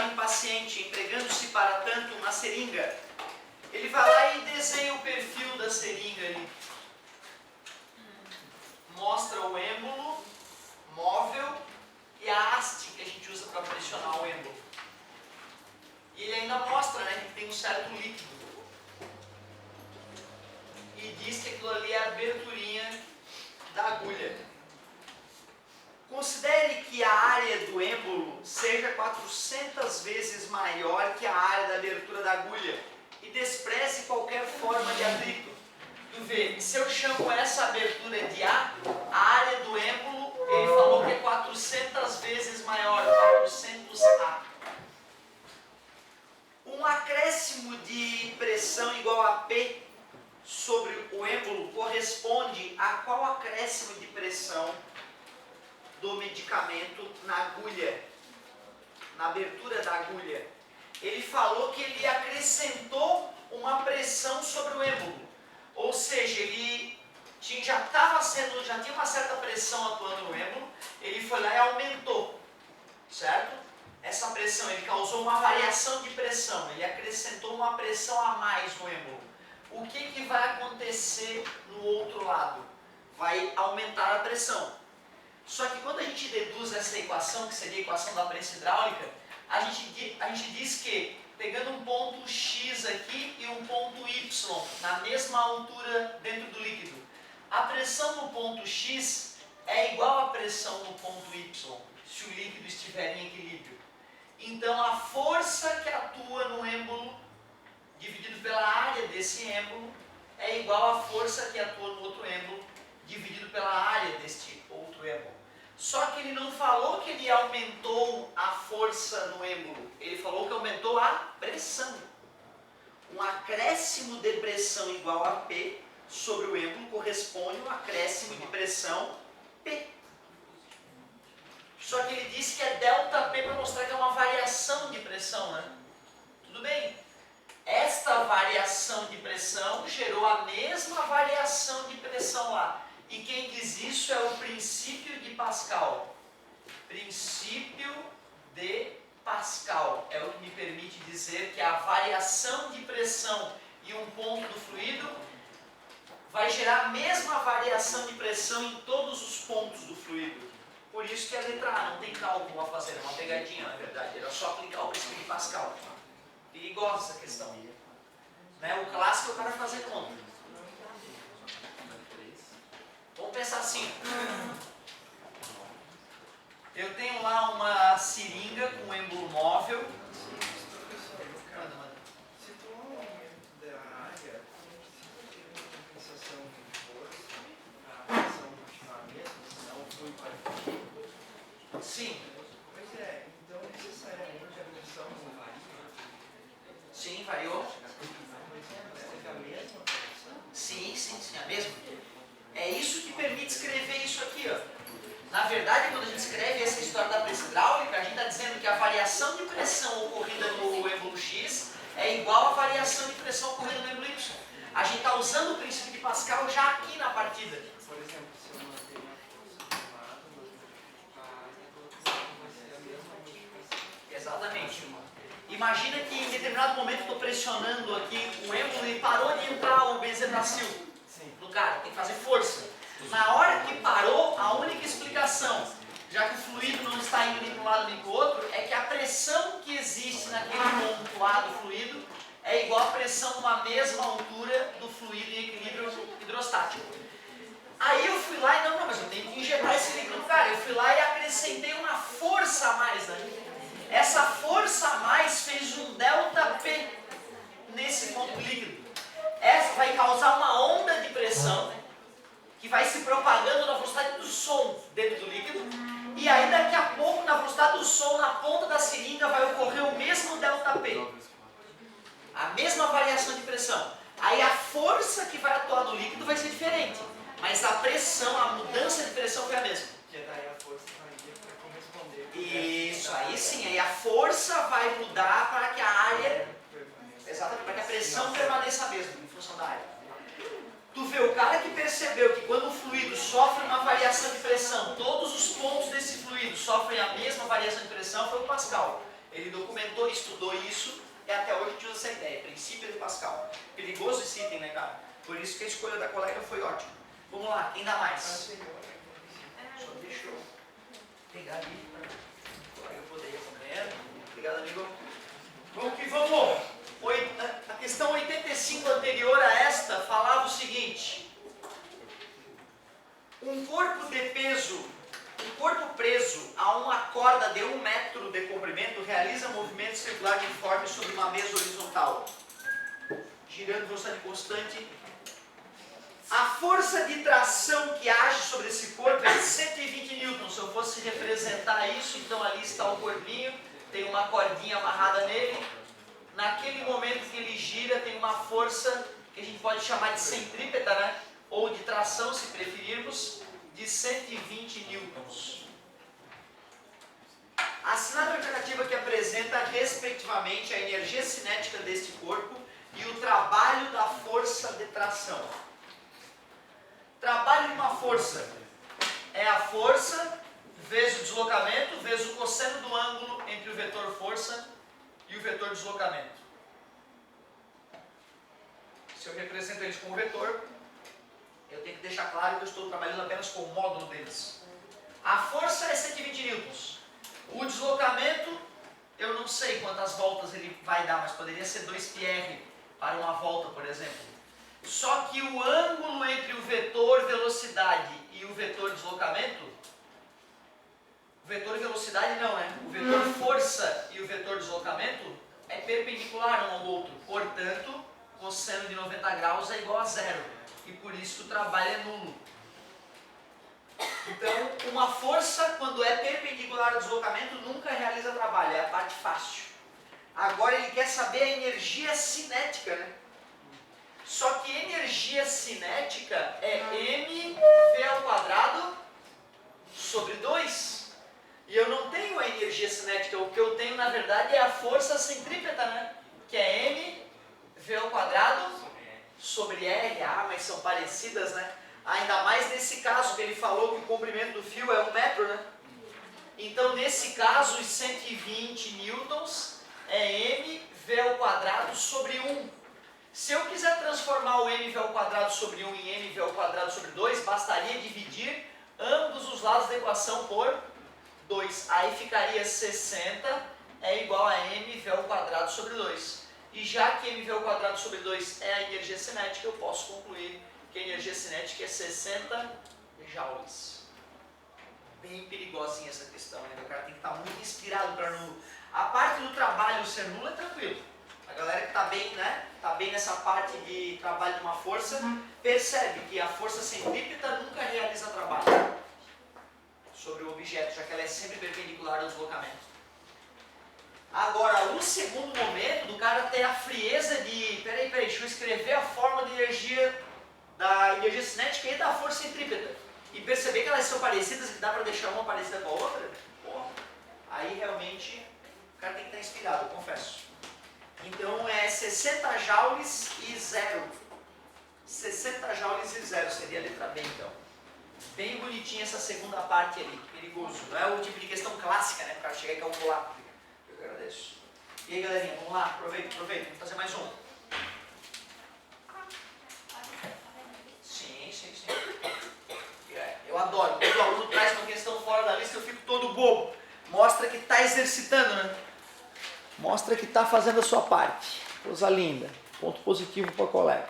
impaciente, empregando-se para tanto uma seringa. Ele vai lá e desenha o perfil da seringa ali. Mostra o êmbolo móvel e a haste que a gente usa para pressionar o êmbolo. E ele ainda mostra, né, que tem um certo líquido. E diz que aquilo ali é a aberturinha da agulha. Considere que a área do êmbolo seja 400 vezes maior que a área da abertura da agulha e despreze qualquer forma de atrito. Tu vê, se eu chamo essa abertura de A área do êmbolo, ele falou que é 400 vezes maior, 400A. Um acréscimo de pressão igual a P sobre o êmbolo corresponde a qual acréscimo de pressão do medicamento na agulha, na abertura da agulha? Ele falou que ele acrescentou uma pressão sobre o êmbolo, ou seja, ele já tinha uma certa pressão atuando no êmbolo, ele foi lá e aumentou, certo? Essa pressão, ele causou uma variação de pressão, ele acrescentou uma pressão a mais no êmbolo. O que vai acontecer no outro lado? Vai aumentar a pressão. Só que quando a gente deduz essa equação, que seria a equação da prensa hidráulica, a gente diz que, pegando um ponto X aqui e um ponto Y, na mesma altura dentro do líquido, a pressão no ponto X é igual à pressão no ponto Y, se o líquido estiver em equilíbrio. Então a força que atua no êmbolo, dividido pela área desse êmbolo, é igual à força que atua no outro êmbolo, dividido pela área deste outro êmbolo. Só que ele não falou que ele aumentou a força no êmbolo, ele falou que aumentou a pressão. Um acréscimo de pressão igual a P sobre o êmbolo corresponde a um acréscimo de pressão P. Só que ele disse que é ΔP para mostrar que é uma variação de pressão, né? Tudo bem. Esta variação de pressão gerou a mesma variação de pressão lá. E quem diz isso é o princípio de Pascal. Princípio de Pascal é o que me permite dizer que a variação de pressão em um ponto do fluido vai gerar a mesma variação de pressão em todos os pontos do fluido. Por isso que a letra A não tem cálculo a fazer, é uma pegadinha na verdade, era só aplicar o princípio de Pascal. Perigosa essa questão. Né? O clássico é o cara fazer conta. Vamos pensar assim. Eu tenho lá uma seringa com um êmbolo móvel. Se tu aumento da área, compensação de força, a pressão continuar a mesma, senão o fluido vai fluir. Sim. Pois é, então necessariamente a pressão não varia. Sim, variou. É a mesma pressão? Sim, a mesma. É isso que permite escrever isso aqui, ó. Na verdade, quando a gente escreve essa história da prensa hidráulica, a gente está dizendo que a variação de pressão ocorrida no êmbolo X é igual à variação de pressão ocorrida no êmbolo Y. A gente está usando o princípio de Pascal já aqui na partida. Por exemplo, se eu manter uma força de um lado, a área do outro lado vai ser a mesma modificação. Exatamente. Imagina que em determinado momento eu estou pressionando aqui o êmbolo e parou de entrar o benzetacil no cara, tem que fazer força. Na hora que parou, a única explicação, já que o fluido não está indo nem para um lado nem para o outro, é que a pressão que existe naquele ponto A do fluido é igual à pressão numa mesma altura do fluido em equilíbrio hidrostático. Aí eu fui lá e não, mas eu tenho que injetar esse líquido no cara. Eu fui lá e acrescentei uma força a mais, né? Essa força a mais fez um ΔP nesse ponto líquido. Essa vai causar uma onda de pressão que vai se propagando na velocidade do som dentro do líquido. E aí daqui a pouco, na velocidade do som, na ponta da seringa vai ocorrer o mesmo ΔP. A mesma variação de pressão. Aí a força que vai atuar no líquido vai ser diferente. Mas a pressão, a mudança de pressão foi a mesma. Porque daí a força vai corresponder. Isso, aí sim, aí a força vai mudar para que a área, exatamente, para que a pressão permaneça a mesma, em função da área. Tu vê, o cara que percebeu que quando o fluido sofre uma variação de pressão, todos os pontos desse fluido sofrem a mesma variação de pressão, foi o Pascal. Ele documentou, estudou isso e até hoje a gente usa essa ideia, princípio de Pascal. Perigoso esse item, né, cara? Por isso que a escolha da colega foi ótima. Vamos lá, quem dá mais? Só deixa eu pegar ali para o colega poder ir acompanhando. Obrigado, amigo. Vamos que vamos! A questão 85 anterior a esta falava o seguinte: um corpo preso a uma corda de 1 metro de comprimento realiza movimento circular uniforme sobre uma mesa horizontal, girando velocidade constante. A força de tração que age sobre esse corpo é de 120 newtons. Se eu fosse representar isso, então ali está o corpinho, tem uma cordinha amarrada nele. Naquele momento que ele gira, tem uma força que a gente pode chamar de centrípeta, né? Ou de tração, se preferirmos, de 120 newtons. Assinale a alternativa que apresenta, respectivamente, a energia cinética deste corpo e o trabalho da força de tração. Trabalho de uma força é a força vezes o deslocamento vezes o cosseno do ângulo entre o vetor força e o vetor deslocamento. Se eu represento eles como vetor, eu tenho que deixar claro que eu estou trabalhando apenas com o módulo deles. A força é 120 newtons. O deslocamento, eu não sei quantas voltas ele vai dar, mas poderia ser 2πr para uma volta, por exemplo. Só que o ângulo entre o vetor velocidade e o vetor deslocamento, o vetor velocidade não, né? O vetor força e o vetor deslocamento é perpendicular um ao outro. Portanto, cosseno de 90 graus é igual a zero. E por isso que o trabalho é nulo. Então, uma força, quando é perpendicular ao deslocamento, nunca realiza trabalho. É a parte fácil. Agora ele quer saber a energia cinética, né? Só que energia cinética é mv² sobre 2. E eu não tenho a energia cinética. O que eu tenho, na verdade, é a força centrípeta, né? Que é mv² sobre R. Ah, mas são parecidas, né? Ainda mais nesse caso que ele falou que o comprimento do fio é 1 metro, né? Então, nesse caso, os 120 newtons é mv² sobre 1. Se eu quiser transformar o mv² sobre 1 em mv² sobre 2, bastaria dividir ambos os lados da equação por 2. Aí ficaria 60 é igual a mv² sobre 2. E já que mv² sobre 2 é a energia cinética, eu posso concluir que a energia cinética é 60 joules. Bem perigosinha essa questão, né? O cara tem que estar muito inspirado para não... A parte do trabalho ser nulo é tranquilo. A galera que está bem, né? Está bem nessa parte de trabalho de uma força, percebe que a força centrípeta nunca realiza trabalho sobre o objeto, já que ela é sempre perpendicular ao deslocamento. Agora, o segundo momento do cara ter a frieza de... Peraí, deixa eu escrever a fórmula de energia da energia cinética e da força centrípeta. E perceber que elas são parecidas, que dá para deixar uma parecida com a outra. Porra, aí realmente o cara tem que estar inspirado, eu confesso. Então é 60 joules e 0. 60 joules e 0 seria a letra B, então. Bem bonitinha essa segunda parte ali, perigoso. Não é o tipo de questão clássica, né? O cara chegar e calcular. Eu agradeço. E aí, galerinha, vamos lá? Aproveita. Vamos fazer mais um. Sim. Eu adoro. Quando o aluno traz uma questão fora da lista, eu fico todo bobo. Mostra que está exercitando, né? Mostra que está fazendo a sua parte. Coisa linda. Ponto positivo para o colega.